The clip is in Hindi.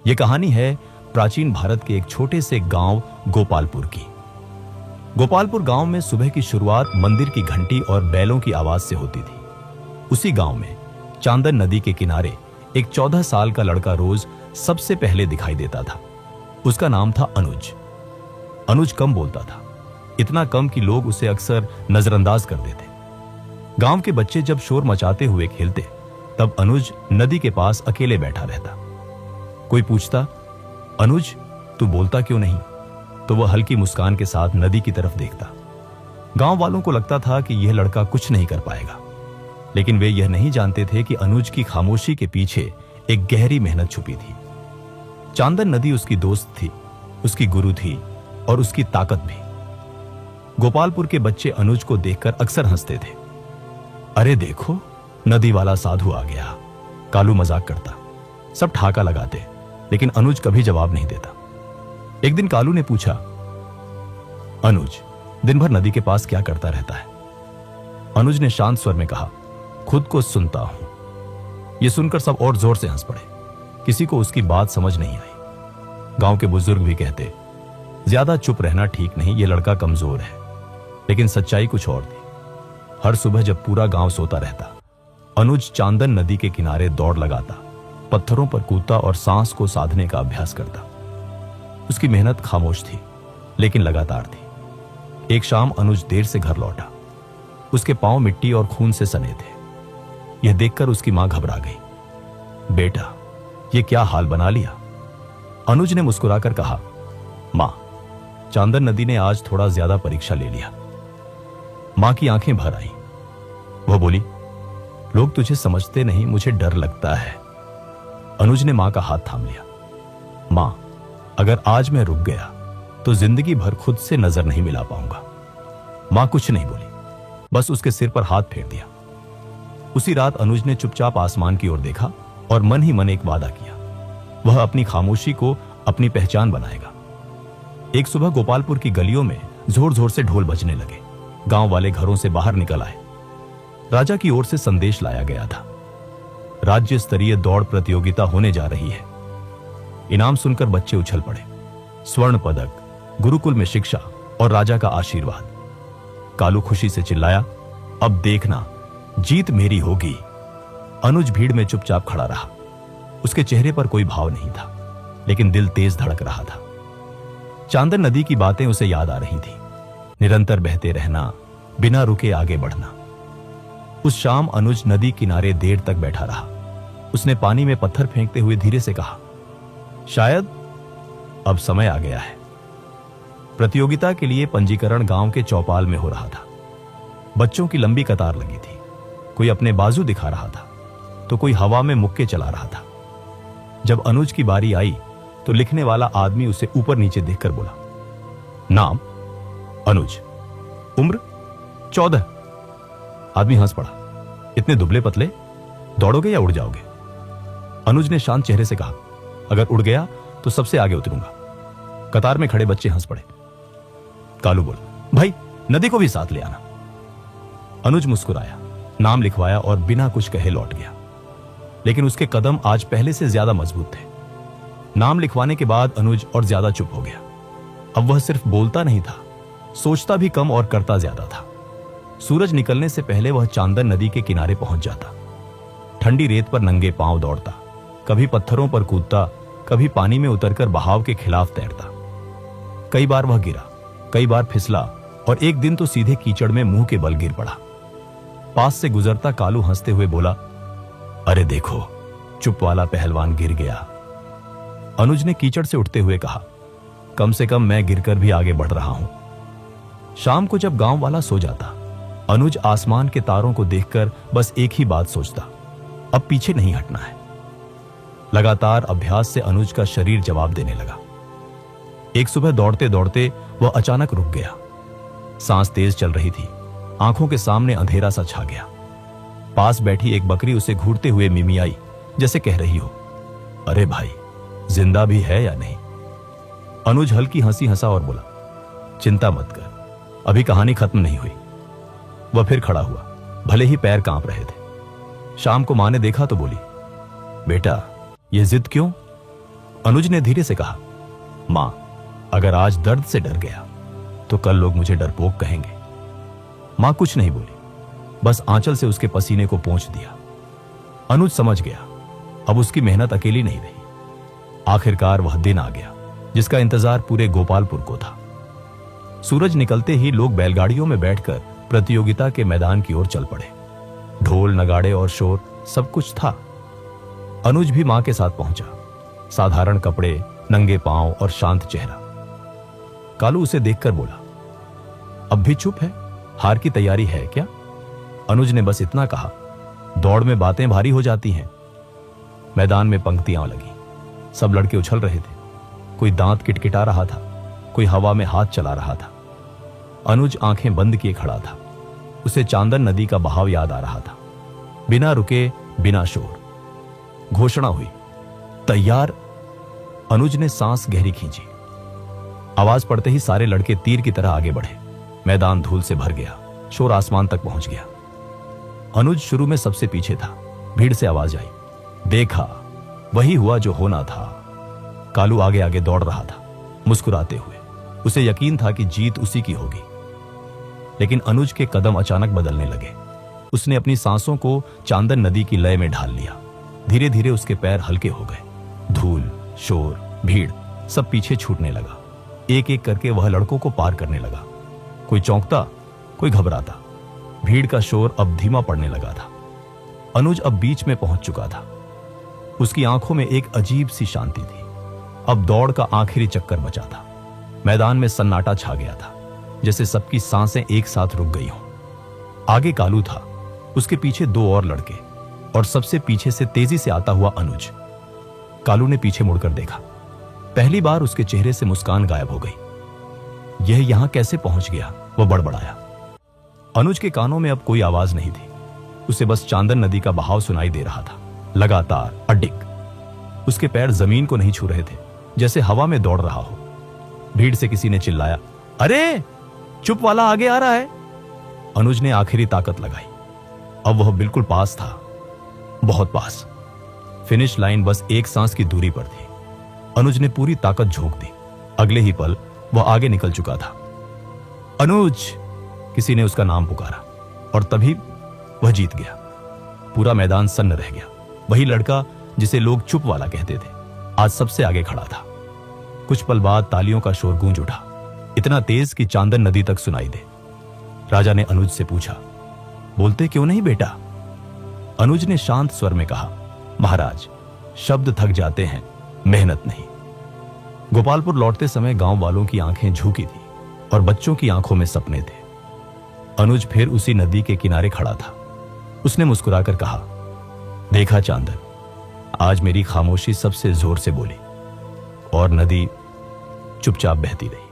ये कहानी है प्राचीन भारत के एक छोटे से गांव गोपालपुर की। गोपालपुर गांव में सुबह की शुरुआत मंदिर की घंटी और बैलों की आवाज से होती थी। उसी गांव में चांदन नदी के किनारे एक 14 साल का लड़का रोज सबसे पहले दिखाई देता था। उसका नाम था अनुज। अनुज कम बोलता था, इतना कम कि लोग उसे अक्सर नजरअंदाज कर देते। गांव के बच्चे जब शोर मचाते हुए खेलते, तब अनुज नदी के पास अकेले बैठा रहता। कोई पूछता, अनुज तू बोलता क्यों नहीं? तो वह हल्की मुस्कान के साथ नदी की तरफ देखता। गांव वालों को लगता था कि यह लड़का कुछ नहीं कर पाएगा, लेकिन वे यह नहीं जानते थे कि अनुज की खामोशी के पीछे एक गहरी मेहनत छुपी थी। चांदन नदी उसकी दोस्त थी, उसकी गुरु थी और उसकी ताकत भी। गोपालपुर के बच्चे अनुज को देखकर अक्सर हंसते थे। अरे देखो, नदी वाला साधु आ गया, कालू मजाक करता। सब ठाका लगाते, लेकिन अनुज कभी जवाब नहीं देता। एक दिन कालू ने पूछा, अनुज दिन भर नदी के पास क्या करता रहता है? अनुज ने शांत स्वर में कहा, खुद को सुनता हूं। यह सुनकर सब और जोर से हंस पड़े। किसी को उसकी बात समझ नहीं आई। गांव के बुजुर्ग भी कहते, ज्यादा चुप रहना ठीक नहीं, यह लड़का कमजोर है। लेकिन सच्चाई कुछ और थी। हर सुबह जब पूरा गांव सोता रहता, अनुज चांदन नदी के किनारे दौड़ लगाता, पत्थरों पर कूदता और सांस को साधने का अभ्यास करता। उसकी मेहनत खामोश थी, लेकिन लगातार थी। एक शाम अनुज देर से घर लौटा। उसके पांव मिट्टी और खून से सने थे। यह देखकर उसकी मां घबरा गई। बेटा, यह क्या हाल बना लिया? अनुज ने मुस्कुराकर कहा, मां, चांदन नदी ने आज थोड़ा ज्यादा परीक्षा ले लिया। मां की आंखें भर आई। वह बोली, लोग तुझे समझते नहीं, मुझे डर लगता है। अनुज ने मां का हाथ थाम लिया। मां, अगर आज मैं रुक गया तो जिंदगी भर खुद से नजर नहीं मिला पाऊंगा। मां कुछ नहीं बोली, बस उसके सिर पर हाथ फेर दिया। उसी रात अनुज ने चुपचाप आसमान की ओर देखा और मन ही मन एक वादा किया, वह अपनी खामोशी को अपनी पहचान बनाएगा। एक सुबह गोपालपुर की गलियों में जोर जोर से ढोल बजने लगे। गांव वाले घरों से बाहर निकल आए। राजा की ओर से संदेश लाया गया था। राज्य स्तरीय दौड़ प्रतियोगिता होने जा रही है। इनाम सुनकर बच्चे उछल पड़े। स्वर्ण पदक, गुरुकुल में शिक्षा और राजा का आशीर्वाद। कालू खुशी से चिल्लाया, अब देखना, जीत मेरी होगी। अनुज भीड़ में चुपचाप खड़ा रहा। उसके चेहरे पर कोई भाव नहीं था, लेकिन दिल तेज धड़क रहा था। चांदन नदी की बातें उसे याद आ रही थी। निरंतर बहते रहना, बिना रुके आगे बढ़ना। उस शाम अनुज नदी किनारे देर तक बैठा रहा। उसने पानी में पत्थर फेंकते हुए धीरे से कहा, शायद अब समय आ गया है। प्रतियोगिता के लिए पंजीकरण गांव के चौपाल में हो रहा था। बच्चों की लंबी कतार लगी थी। कोई अपने बाजू दिखा रहा था, तो कोई हवा में मुक्के चला रहा था। जब अनुज की बारी आई तो लिखने वाला आदमी उसे ऊपर नीचे देखकर बोला, नाम अनुज, उम्र 14। आदमी हंस पड़ा। इतने दुबले पतले, दौड़ोगे या उड़ जाओगे? अनुज ने शांत चेहरे से कहा, अगर उड़ गया तो सबसे आगे उतरूंगा। कतार में खड़े बच्चे हंस पड़े। कालू बोला, भाई नदी को भी साथ ले आना। अनुज मुस्कुराया, नाम लिखवाया और बिना कुछ कहे लौट गया। लेकिन उसके कदम आज पहले से ज्यादा मजबूत थे। नाम लिखवाने के बाद अनुज और ज्यादा चुप हो गया। अब वह सिर्फ बोलता नहीं था, सोचता भी कम और करता ज्यादा था। सूरज निकलने से पहले वह चांदन नदी के किनारे पहुंच जाता। ठंडी रेत पर नंगे पांव दौड़ता, कभी पत्थरों पर कूदता, कभी पानी में उतरकर बहाव के खिलाफ तैरता। कई बार वह गिरा, कई बार फिसला और एक दिन तो सीधे कीचड़ में मुंह के बल गिर पड़ा। पास से गुजरता कालू हंसते हुए बोला, अरे देखो, चुप वाला पहलवान गिर गया। अनुज ने कीचड़ से उठते हुए कहा, कम से कम मैं गिरकर भी आगे बढ़ रहा हूं। शाम को जब गांव वाला सो जाता, अनुज आसमान के तारों को देखकर बस एक ही बात सोचता, अब पीछे नहीं हटना है। लगातार अभ्यास से अनुज का शरीर जवाब देने लगा। एक सुबह दौड़ते दौड़ते वह अचानक रुक गया। सांस तेज चल रही थी। आंखों के सामने अंधेरा सा छा गया। पास बैठी एक बकरी उसे घूरते हुए मिमियाई, जैसे कह रही हो, अरे भाई, जिंदा भी है या नहीं? अनुज हल्की हंसी हंसा और बोला, चिंता मत कर, अभी कहानी खत्म नहीं हुई। वह फिर खड़ा हुआ, भले ही पैर कांप रहे थे। शाम को मां ने देखा तो बोली, बेटा ये जिद क्यों? अनुज ने धीरे से कहा, मां, अगर आज दर्द से डर गया तो कल लोग मुझे डरपोक कहेंगे। मां कुछ नहीं बोली, बस आंचल से उसके पसीने को पोंछ दिया। अनुज समझ गया, अब उसकी मेहनत अकेली नहीं रही। आखिरकार वह दिन आ गया जिसका इंतजार पूरे गोपालपुर को था। सूरज निकलते ही लोग बैलगाड़ियों में बैठकर प्रतियोगिता के मैदान की ओर चल पड़े। ढोल, नगाड़े और शोर सब कुछ था। अनुज भी मां के साथ पहुंचा। साधारण कपड़े, नंगे पांव और शांत चेहरा। कालू उसे देखकर बोला, अब भी चुप है? हार की तैयारी है क्या? अनुज ने बस इतना कहा, दौड़ में बातें भारी हो जाती हैं। मैदान में पंक्तियां लगी। सब लड़के उछल रहे थे। कोई दांत किटकिटा रहा था, कोई हवा में हाथ चला रहा था। अनुज आंखें बंद किए खड़ा था। उसे चांदन नदी का बहाव याद आ रहा था। बिना रुके, बिना शोर घोषणा हुई, तैयार। अनुज ने सांस गहरी खींची। आवाज पड़ते ही सारे लड़के तीर की तरह आगे बढ़े। मैदान धूल से भर गया। शोर आसमान तक पहुंच गया। अनुज शुरू में सबसे पीछे था। भीड़ से आवाज आई, देखा, वही हुआ जो होना था। कालू आगे आगे दौड़ रहा था, मुस्कुराते हुए। उसे यकीन था कि जीत उसी की होगी। लेकिन अनुज के कदम अचानक बदलने लगे। उसने अपनी सांसों को चांदन नदी की लय में ढाल लिया। धीरे धीरे उसके पैर हल्के हो गए। धूल, शोर, भीड़ सब पीछे छूटने लगा। एक एक करके वह लड़कों को पार करने लगा। कोई चौंकता, कोई घबराता। भीड़ का शोर अब धीमा पड़ने लगा था। अनुज अब बीच में पहुंच चुका था। उसकी आंखों में एक अजीब सी शांति थी। अब दौड़ का आखिरी चक्कर बचा था। मैदान में सन्नाटा छा गया था, जैसे सबकी सांसें एक साथ रुक गई हों। आगे कालू था, उसके पीछे दो और लड़के, और सबसे पीछे से तेजी से आता हुआ अनुज। कालू ने पीछे मुड़कर देखा। पहली बार उसके चेहरे से मुस्कान गायब हो गई। यह यहां कैसे पहुंच गया? वह बड़बड़ाया। अनुज के कानों में अब कोई आवाज नहीं थी। उसे बस चांदन नदी का बहाव सुनाई दे रहा था, लगातार, अडिग। उसके पैर जमीन को नहीं छू रहे थे, जैसे हवा में दौड़ रहा हो। भीड़ से किसी ने चिल्लाया, अरे चुप वाला आगे आ रहा है। अनुज ने आखिरी ताकत लगाई। अब वह बिल्कुल पास था, बहुत पास। फिनिश लाइन बस एक सांस की दूरी पर थी। अनुज ने पूरी ताकत झोंक दी। अगले ही पल वह आगे निकल चुका था। अनुज, किसी ने उसका नाम पुकारा, और तभी वह जीत गया। पूरा मैदान सन्न रह गया। वही लड़का जिसे लोग चुप वाला कहते थे, आज सबसे आगे खड़ा था। कुछ पल बाद तालियों का शोर गूंज उठा, इतना तेज कि चांदन नदी तक सुनाई दे। राजा ने अनुज से पूछा, बोलते क्यों नहीं बेटा? अनुज ने शांत स्वर में कहा, महाराज, शब्द थक जाते हैं, मेहनत नहीं। गोपालपुर लौटते समय गांव वालों की आंखें झुकी थी और बच्चों की आंखों में सपने थे। अनुज फिर उसी नदी के किनारे खड़ा था। उसने मुस्कुराकर कहा, देखा चांदन, आज मेरी खामोशी सबसे जोर से बोली, और नदी चुपचाप बहती रही।